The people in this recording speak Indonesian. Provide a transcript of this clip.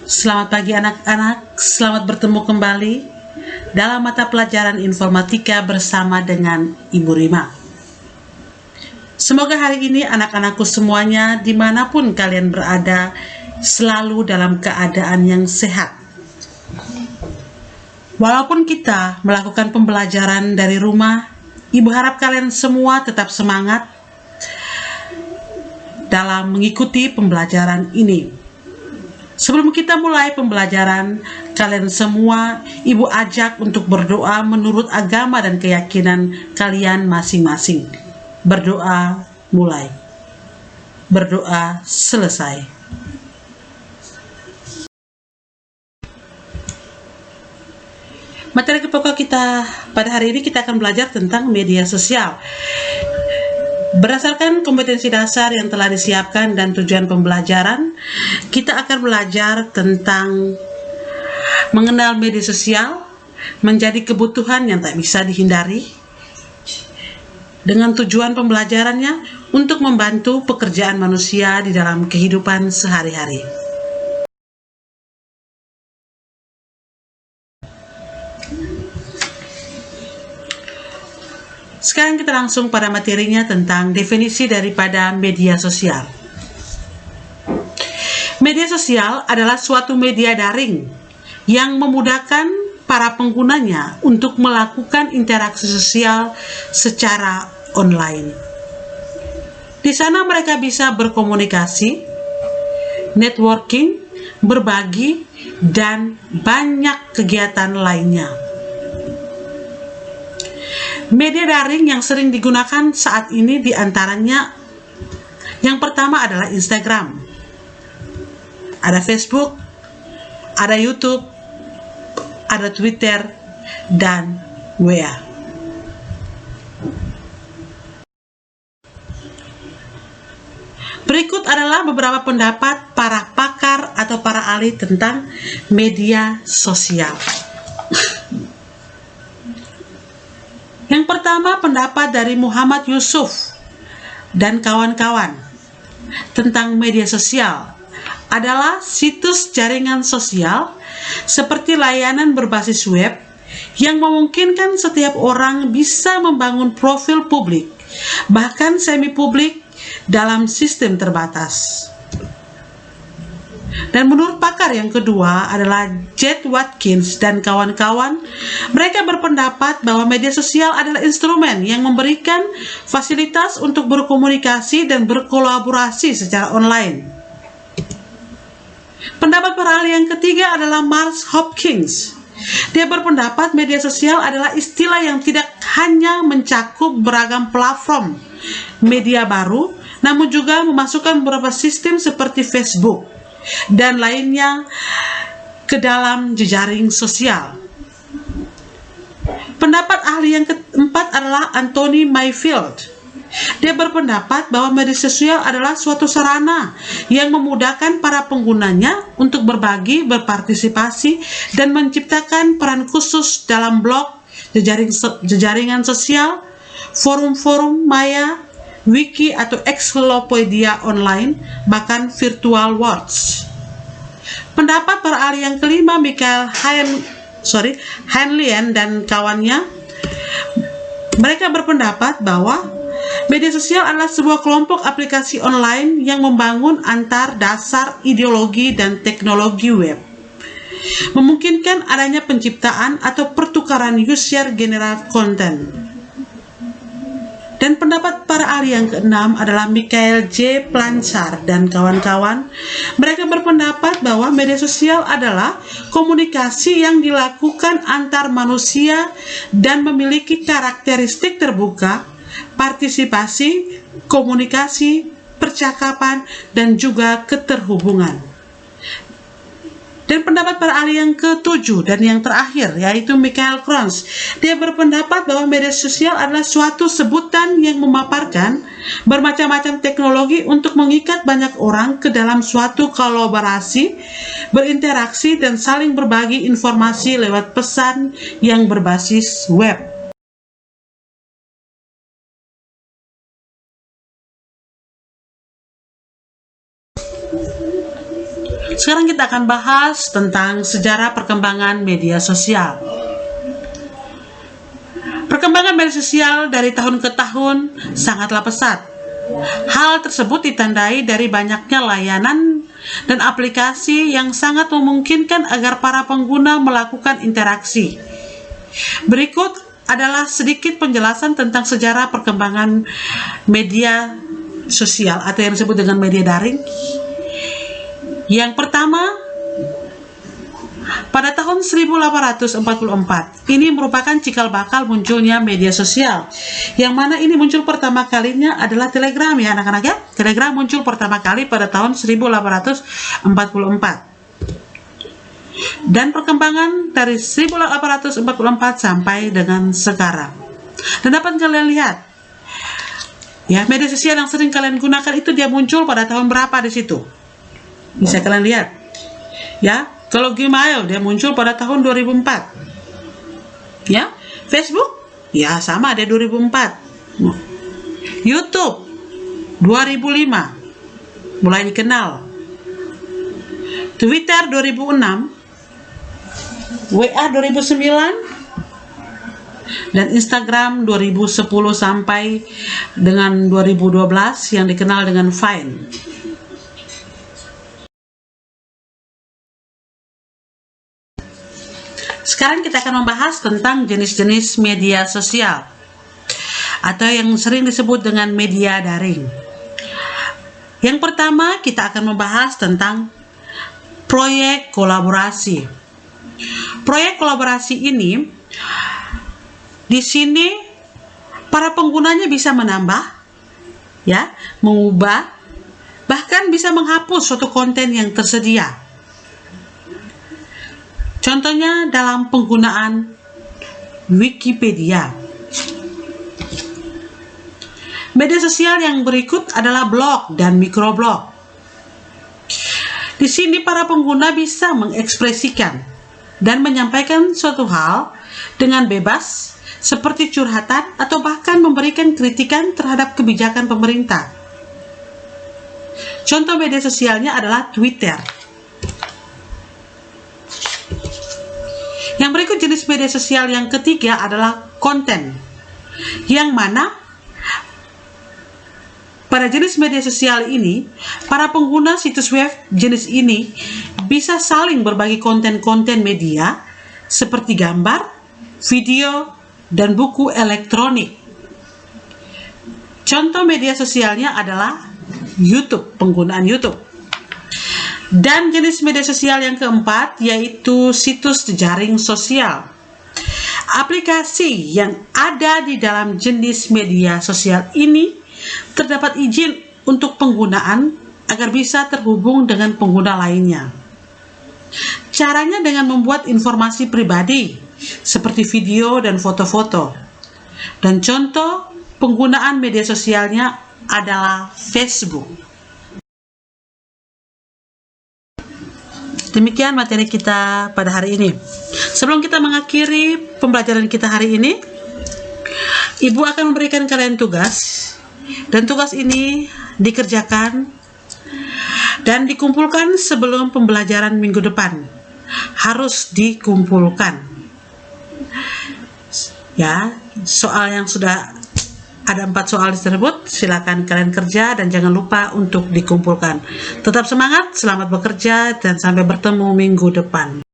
Selamat pagi anak-anak, selamat bertemu kembali dalam mata pelajaran informatika bersama dengan Ibu Rima. Semoga hari ini anak-anakku semuanya dimanapun kalian berada selalu dalam keadaan yang sehat. Walaupun kita melakukan pembelajaran dari rumah, Ibu harap kalian semua tetap semangat dalam mengikuti pembelajaran ini. Sebelum kita mulai pembelajaran, kalian semua Ibu ajak untuk berdoa menurut agama dan keyakinan kalian masing-masing. Berdoa mulai. Berdoa selesai. Materi pokok kita pada hari ini kita akan belajar tentang media sosial. Berdasarkan kompetensi dasar yang telah disiapkan dan tujuan pembelajaran, kita akan belajar tentang mengenal media sosial menjadi kebutuhan yang tak bisa dihindari, dengan tujuan pembelajarannya untuk membantu pekerjaan manusia di dalam kehidupan sehari-hari. Sekarang kita langsung pada materinya tentang definisi daripada media sosial. Media sosial adalah suatu media daring yang memudahkan para penggunanya untuk melakukan interaksi sosial secara online. Di sana mereka bisa berkomunikasi, networking, berbagi, dan banyak kegiatan lainnya. Media daring yang sering digunakan saat ini diantaranya yang pertama adalah Instagram, ada Facebook, ada YouTube, ada Twitter, dan WA. Berikut adalah beberapa pendapat para pakar atau para ahli tentang media sosial. Yang pertama, pendapat dari Muhammad Yusuf dan kawan-kawan tentang media sosial adalah situs jaringan sosial seperti layanan berbasis web yang memungkinkan setiap orang bisa membangun profil publik, bahkan semi-publik dalam sistem terbatas. Dan menurut pakar yang kedua adalah Jed Watkins dan kawan-kawan, mereka berpendapat bahwa media sosial adalah instrumen yang memberikan fasilitas untuk berkomunikasi dan berkolaborasi secara online. Pendapat para ahli yang ketiga adalah Mark Hopkins. Dia berpendapat media sosial adalah istilah yang tidak hanya mencakup beragam platform media baru, namun juga memasukkan beberapa sistem seperti Facebook dan lainnya ke dalam jejaring sosial. Pendapat ahli yang keempat adalah Anthony Mayfield. Dia berpendapat bahwa media sosial adalah suatu sarana yang memudahkan para penggunanya untuk berbagi, berpartisipasi, dan menciptakan peran khusus dalam blog, jejaringan sosial, forum-forum maya, wiki atau ensiklopedia online, bahkan virtual worlds. Pendapat para ahli yang kelima, Michael Hanlian dan kawannya, mereka berpendapat bahwa media sosial adalah sebuah kelompok aplikasi online yang membangun antar dasar ideologi dan teknologi web, memungkinkan adanya penciptaan atau pertukaran user general content. Dan pendapat para ahli yang keenam adalah Michael J. Blanchard dan kawan-kawan. Mereka berpendapat bahwa media sosial adalah komunikasi yang dilakukan antar manusia dan memiliki karakteristik terbuka, partisipasi, komunikasi, percakapan, dan juga keterhubungan. Dan pendapat para ahli yang ketujuh dan yang terakhir yaitu Michael Krons. Dia berpendapat bahwa media sosial adalah suatu sebutan yang memaparkan bermacam-macam teknologi untuk mengikat banyak orang ke dalam suatu kolaborasi, berinteraksi, dan saling berbagi informasi lewat pesan yang berbasis web. Sekarang kita akan bahas tentang sejarah perkembangan media sosial. Perkembangan media sosial dari tahun ke tahun sangatlah pesat. Hal tersebut ditandai dari banyaknya layanan dan aplikasi yang sangat memungkinkan agar para pengguna melakukan interaksi. Berikut adalah sedikit penjelasan tentang sejarah perkembangan media sosial atau yang disebut dengan media daring. Yang pertama, pada tahun 1844, ini merupakan cikal bakal munculnya media sosial. Yang mana ini muncul pertama kalinya adalah telegram ya anak-anak ya. Telegram muncul pertama kali pada tahun 1844. Dan perkembangan dari 1844 sampai dengan sekarang. Dan dapat kalian lihat, ya media sosial yang sering kalian gunakan itu dia muncul pada tahun berapa di situ? Bisa kalian lihat, ya. Kalau Gmail dia muncul pada tahun 2004. Ya, Facebook ya sama dia 2004. YouTube 2005 mulai dikenal. Twitter 2006, WA 2009, dan Instagram 2010 sampai dengan 2012 yang dikenal dengan Vine. Sekarang kita akan membahas tentang jenis-jenis media sosial atau yang sering disebut dengan media daring. Yang pertama, kita akan membahas tentang proyek kolaborasi. Proyek kolaborasi ini di sini para penggunanya bisa menambah, ya, mengubah, bahkan bisa menghapus suatu konten yang tersedia. Contohnya dalam penggunaan Wikipedia. Media sosial yang berikut adalah blog dan microblog. Di sini para pengguna bisa mengekspresikan dan menyampaikan suatu hal dengan bebas, seperti curhatan atau bahkan memberikan kritikan terhadap kebijakan pemerintah. Contoh media sosialnya adalah Twitter. Yang berikut jenis media sosial yang ketiga adalah konten, yang mana pada jenis media sosial ini, para pengguna situs web jenis ini bisa saling berbagi konten-konten media seperti gambar, video, dan buku elektronik. Contoh media sosialnya adalah YouTube, penggunaan YouTube. Dan jenis media sosial yang keempat yaitu situs jejaring sosial. Aplikasi yang ada di dalam jenis media sosial ini terdapat izin untuk penggunaan agar bisa terhubung dengan pengguna lainnya. Caranya dengan membuat informasi pribadi seperti video dan foto-foto. Dan contoh penggunaan media sosialnya adalah Facebook. Demikian materi kita pada hari ini. Sebelum kita mengakhiri pembelajaran kita hari ini, Ibu akan memberikan kalian tugas, dan tugas ini dikerjakan dan dikumpulkan sebelum pembelajaran minggu depan. Harus dikumpulkan. Ya, soal yang sudah ada 4 soal tersebut, silakan kalian kerja dan jangan lupa untuk dikumpulkan. Tetap semangat, selamat bekerja, dan sampai bertemu minggu depan.